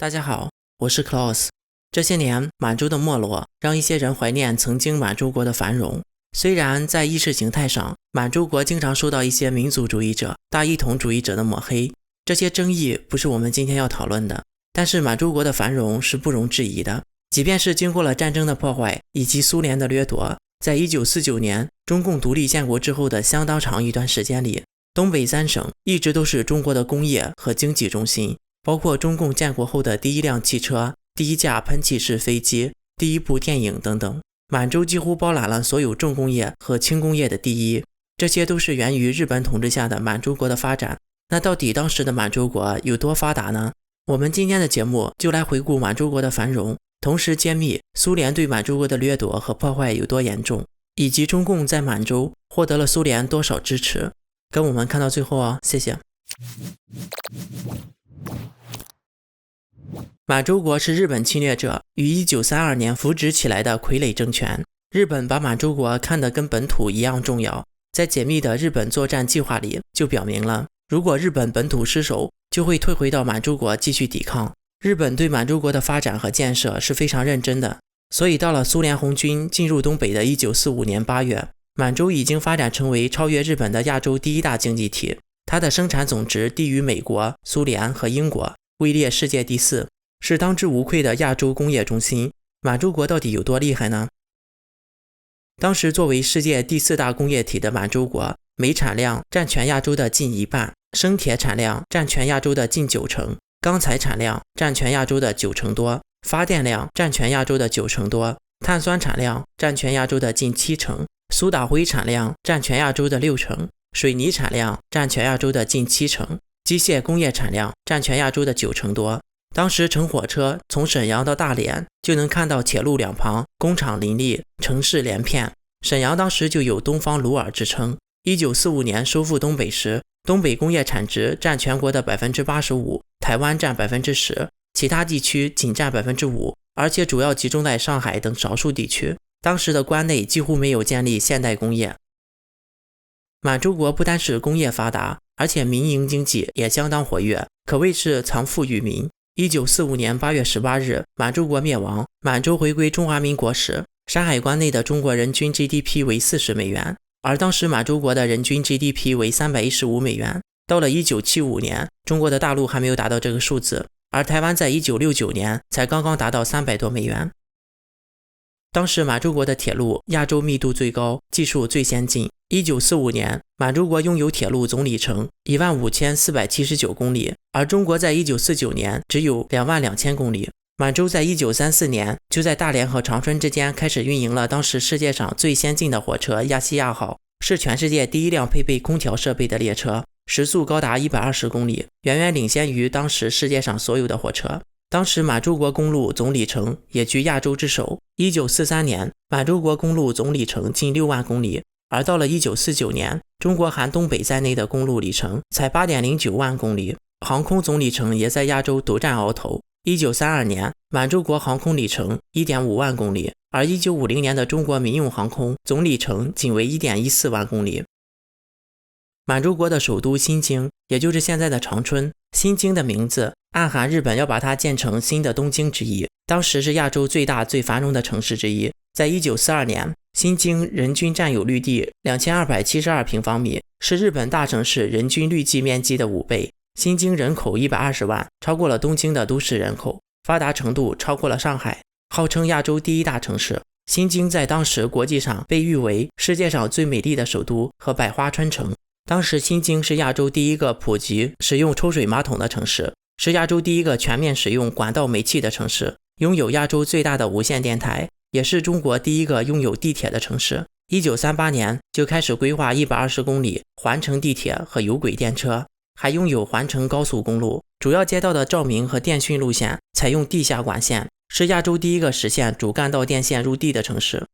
大家好，我是 Klaus。这些年，满洲的没落让一些人怀念曾经满洲国的繁荣。虽然在意识形态上，满洲国经常受到一些民族主义者、大一统主义者的抹黑，这些争议不是我们今天要讨论的。但是满洲国的繁荣是不容置疑的，即便是经过了战争的破坏以及苏联的掠夺，在1949年中共独立建国之后的相当长一段时间里，东北三省一直都是中国的工业和经济中心，包括中共建国后的第一辆汽车、第一架喷气式飞机、第一部电影等等。满洲几乎包揽了所有重工业和轻工业的第一，这些都是源于日本统治下的满洲国的发展。那到底当时的满洲国有多发达呢？我们今天的节目就来回顾满洲国的繁荣，同时揭秘苏联对满洲国的掠夺和破坏有多严重，以及中共在满洲获得了苏联多少支持。跟我们看到最后哦，谢谢。满洲国是日本侵略者于1932年扶植起来的傀儡政权。日本把满洲国看得跟本土一样重要，在解密的日本作战计划里就表明了，如果日本本土失守，就会退回到满洲国继续抵抗。日本对满洲国的发展和建设是非常认真的，所以到了苏联红军进入东北的1945年8月，满洲已经发展成为超越日本的亚洲第一大经济体，它的生产总值低于美国、苏联和英国，位列世界第4，是当之无愧的亚洲工业中心。满洲国到底有多厉害呢？当时作为世界第4大工业体的满洲国，煤产量占全亚洲的近一半，生铁产量占全亚洲的近90%，钢材产量占全亚洲的90%多，发电量占全亚洲的90%多，碳酸产量占全亚洲的近70%，苏打灰产量占全亚洲的60%，水泥产量占全亚洲的近70%，机械工业产量占全亚洲的90%多。当时乘火车从沈阳到大连，就能看到铁路两旁工厂林立，城市连片。沈阳当时就有东方鲁尔之称。1945年收复东北时，东北工业产值占全国的 85%， 台湾占 10%， 其他地区仅占 5%， 而且主要集中在上海等少数地区。当时的关内几乎没有建立现代工业。满洲国不单是工业发达，而且民营经济也相当活跃，可谓是藏富于民。1945年8月18日，满洲国灭亡，满洲回归中华民国时，山海关内的中国人均 GDP 为40美元，而当时满洲国的人均 GDP 为315美元。到了1975年，中国的大陆还没有达到这个数字，而台湾在1969年才刚刚达到300多美元。当时满洲国的铁路亚洲密度最高，技术最先进。1945年，满洲国拥有铁路总里程 15479 公里，而中国在1949年只有22000公里。满洲在1934年就在大连和长春之间开始运营了当时世界上最先进的火车亚细亚号，是全世界第一辆配备空调设备的列车，时速高达120公里，远远领先于当时世界上所有的火车。当时满洲国公路总里程也居亚洲之首。1943年，满洲国公路总里程近6万公里，而到了1949年，中国含东北在内的公路里程才 8.09 万公里，航空总里程也在亚洲独占鳌头。1932年，满洲国航空里程 1.5 万公里，而1950年的中国民用航空总里程仅为 1.14 万公里。满洲国的首都新京，也就是现在的长春，新京的名字暗含日本要把它建成新的东京之意，当时是亚洲最大最繁荣的城市之一。在1942年，新京人均占有绿地2272平方米，是日本大城市人均绿地面积的5倍。新京人口120万，超过了东京的都市人口，发达程度超过了上海，号称亚洲第一大城市。新京在当时国际上被誉为世界上最美丽的首都和百花春城。当时新京是亚洲第一个普及使用抽水马桶的城市，是亚洲第一个全面使用管道煤气的城市，拥有亚洲最大的无线电台，也是中国第一个拥有地铁的城市。1938年就开始规划120公里环城地铁和有轨电车，还拥有环城高速公路，主要街道的照明和电讯路线采用地下管线，是亚洲第一个实现主干道电线入地的城市。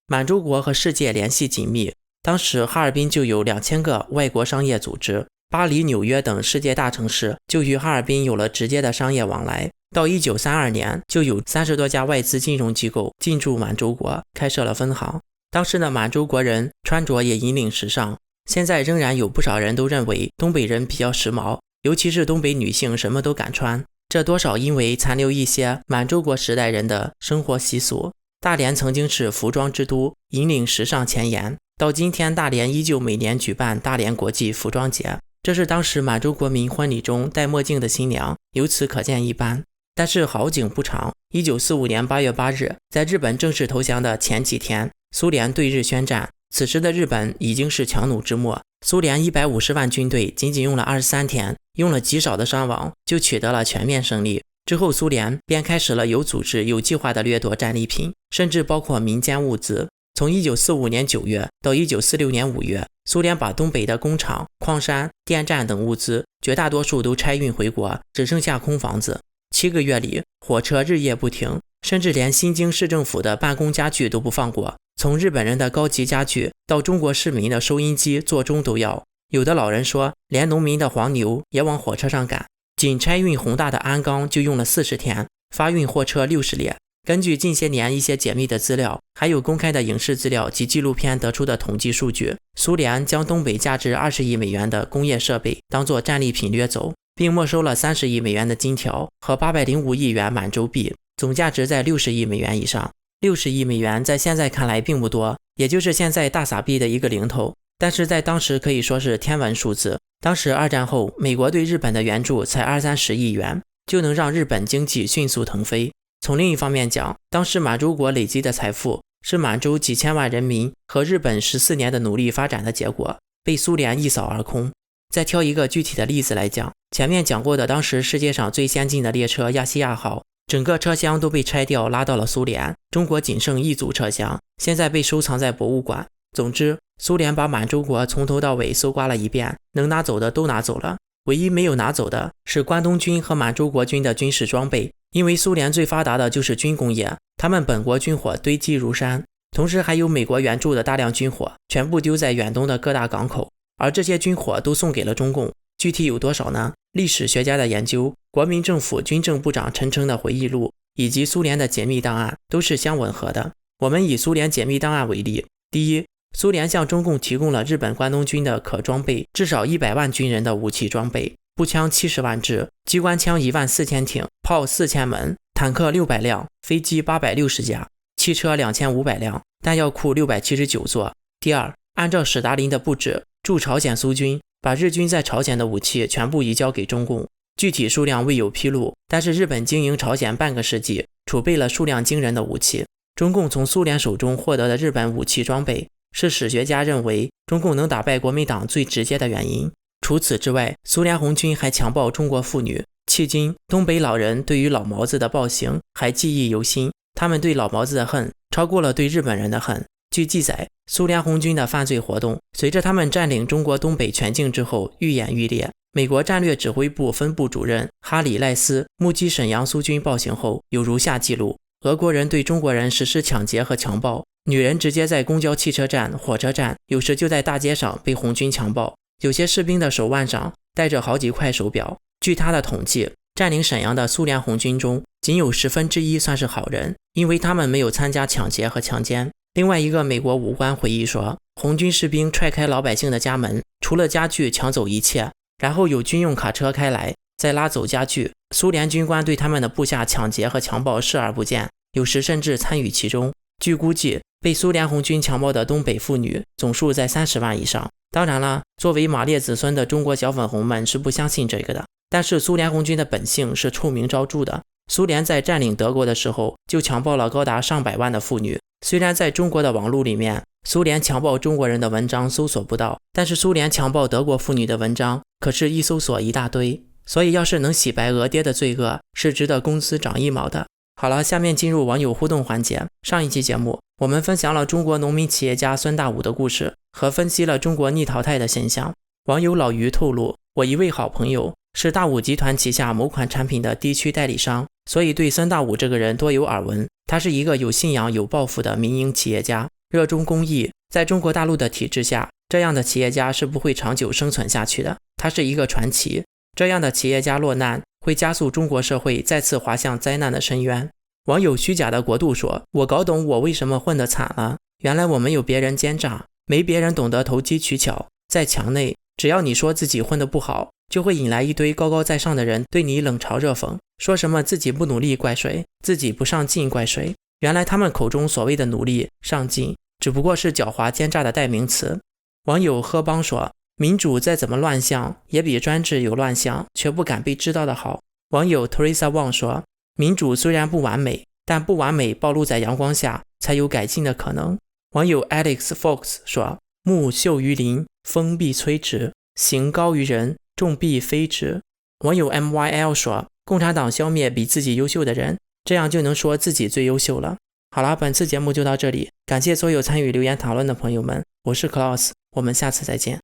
满洲国和世界联系紧密，当时哈尔滨就有2000个外国商业组织，巴黎、纽约等世界大城市就与哈尔滨有了直接的商业往来。到1932年，就有30多家外资金融机构进驻满洲国，开设了分行。当时的满洲国人穿着也引领时尚，现在仍然有不少人都认为东北人比较时髦，尤其是东北女性什么都敢穿，这多少因为残留一些满洲国时代人的生活习俗。大连曾经是服装之都，引领时尚前沿。到今天，大连依旧每年举办大连国际服装节，这是当时满洲国民婚礼中戴墨镜的新娘，由此可见一斑。但是好景不长，1945年8月8日，在日本正式投降的前几天，苏联对日宣战。此时的日本已经是强弩之末，苏联150万军队仅仅用了23天，用了极少的伤亡就取得了全面胜利。之后苏联便开始了有组织有计划的掠夺战利品，甚至包括民间物资。从1945年9月到1946年5月，苏联把东北的工厂、矿山、电站等物资绝大多数都拆运回国，只剩下空房子。7个月里，火车日夜不停，甚至连新京市政府的办公家具都不放过，从日本人的高级家具到中国市民的收音机、座钟都要。有的老人说，连农民的黄牛也往火车上赶。仅拆运宏大的鞍钢就用了40天，发运货车60列。根据近些年一些解密的资料，还有公开的影视资料及纪录片得出的统计数据，苏联将东北价值20亿美元的工业设备当作战利品掠走，并没收了30亿美元的金条和805亿元满洲币，总价值在60亿美元以上。60亿美元在现在看来并不多，也就是现在大撒币的一个零头，但是在当时可以说是天文数字。当时二战后，美国对日本的援助才20-30亿元，就能让日本经济迅速腾飞。从另一方面讲，当时满洲国累积的财富是满洲几千万人民和日本14年的努力发展的结果，被苏联一扫而空。再挑一个具体的例子来讲，前面讲过的当时世界上最先进的列车亚细亚号，整个车厢都被拆掉拉到了苏联，中国仅剩一组车厢，现在被收藏在博物馆。总之，苏联把满洲国从头到尾搜刮了一遍，能拿走的都拿走了，唯一没有拿走的是关东军和满洲国军的军事装备，因为苏联最发达的就是军工业，他们本国军火堆积如山，同时还有美国援助的大量军火，全部丢在远东的各大港口，而这些军火都送给了中共。具体有多少呢？历史学家的研究、国民政府军政部长陈诚的回忆录以及苏联的解密档案都是相吻合的。我们以苏联解密档案为例，第一，苏联向中共提供了日本关东军的可装备至少100万军人的武器装备，步枪70万支，机关枪14000挺，炮4000门，坦克600辆，飞机860架，汽车2500辆，弹药库679座。第二，按照史达林的布置，驻朝鲜苏军把日军在朝鲜的武器全部移交给中共，具体数量未有披露，但是日本经营朝鲜半个世纪，储备了数量惊人的武器。中共从苏联手中获得的日本武器装备是史学家认为中共能打败国民党最直接的原因。除此之外，苏联红军还强暴中国妇女。迄今，东北老人对于老毛子的暴行还记忆犹新，他们对老毛子的恨超过了对日本人的恨。据记载，苏联红军的犯罪活动随着他们占领中国东北全境之后愈演愈烈。美国战略指挥部分部主任哈里·赖斯目击沈阳苏军暴行后有如下记录：俄国人对中国人实施抢劫和强暴，女人直接在公交汽车站、火车站，有时就在大街上被红军强暴。有些士兵的手腕上戴着好几块手表。据他的统计，占领沈阳的苏联红军中仅有1/10算是好人，因为他们没有参加抢劫和强奸。另外一个美国武官回忆说，红军士兵踹开老百姓的家门，除了家具抢走一切，然后有军用卡车开来，再拉走家具。苏联军官对他们的部下抢劫和强暴视而不见，有时甚至参与其中。据估计，被苏联红军强暴的东北妇女总数在30万以上。当然了，作为马列子孙的中国小粉红们是不相信这个的，但是苏联红军的本性是臭名昭著的。苏联在占领德国的时候就强暴了高达上百万的妇女。虽然在中国的网络里面，苏联强暴中国人的文章搜索不到，但是苏联强暴德国妇女的文章可是一搜索一大堆。所以要是能洗白俄爹的罪恶，是值得公司涨1毛的。好了，下面进入网友互动环节。上一期节目我们分享了中国农民企业家孙大武的故事，和分析了中国逆淘汰的现象。网友老于透露，我一位好朋友是大武集团旗下某款产品的地区代理商，所以对孙大武这个人多有耳闻。他是一个有信仰有抱负的民营企业家，热衷公益。在中国大陆的体制下，这样的企业家是不会长久生存下去的，他是一个传奇。这样的企业家落难，会加速中国社会再次滑向灾难的深渊。网友虚假的国度说，我搞懂我为什么混得惨了，原来我没有别人奸诈，没别人懂得投机取巧。在墙内，只要你说自己混得不好，就会引来一堆高高在上的人对你冷嘲热讽，说什么自己不努力怪谁，自己不上进怪谁。原来他们口中所谓的努力上进只不过是狡猾奸诈的代名词。网友喝帮说，民主再怎么乱象也比专制有乱象却不敢被知道的好。网友 Teresa Wang 说，民主虽然不完美，但不完美暴露在阳光下才有改进的可能。网友 Alex Fox 说，木秀于林，风必摧之，行高于人，众必非之。网友 MYL 说，共产党消灭比自己优秀的人，这样就能说自己最优秀了。好了，本次节目就到这里，感谢所有参与留言讨论的朋友们，我是 Klaus， 我们下次再见。